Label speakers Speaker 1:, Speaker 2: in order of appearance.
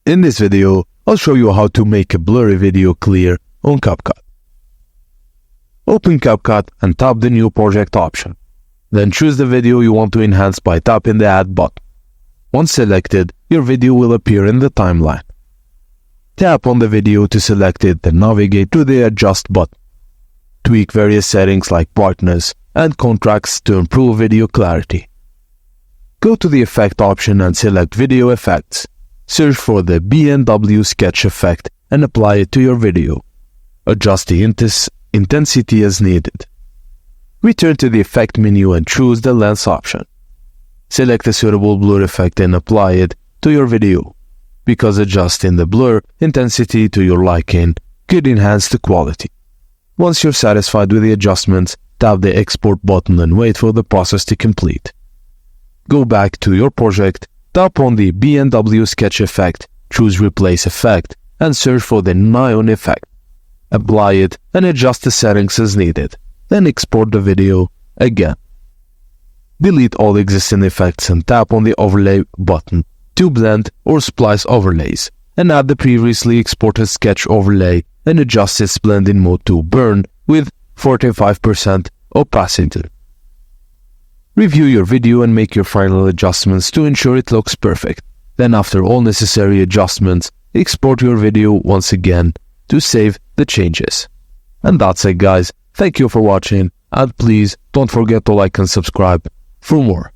Speaker 1: In this video, I'll show you how to make a blurry video clear on Capcut. Open Capcut and tap the New Project option. Then choose the video you want to enhance by tapping the Add button. Once selected, your video will appear in the timeline. Tap on the video to select it, then navigate to the Adjust button. Tweak various settings like brightness and contrast to improve video clarity. Go to the Effect option and select Video Effects. Search for the B&W sketch effect and apply it to your video. Adjust the intensity as needed. Return to the Effect menu and choose the Lens option. Select a suitable blur effect and apply it to your video, because adjusting the blur intensity to your liking could enhance the quality. Once you're satisfied with the adjustments, tap the Export button and wait for the process to complete. Go back to your project, tap on the B&W sketch effect, choose Replace Effect, and search for the Neon effect. Apply it and adjust the settings as needed, then export the video again. Delete all existing effects and tap on the Overlay button to blend or splice overlays, and add the previously exported sketch overlay and adjust its blending mode to Burn with 45% opacity. Review your video and make your final adjustments to ensure it looks perfect. Then after all necessary adjustments, export your video once again to save the changes. And that's it, guys. Thank you for watching, and please don't forget to like and subscribe for more.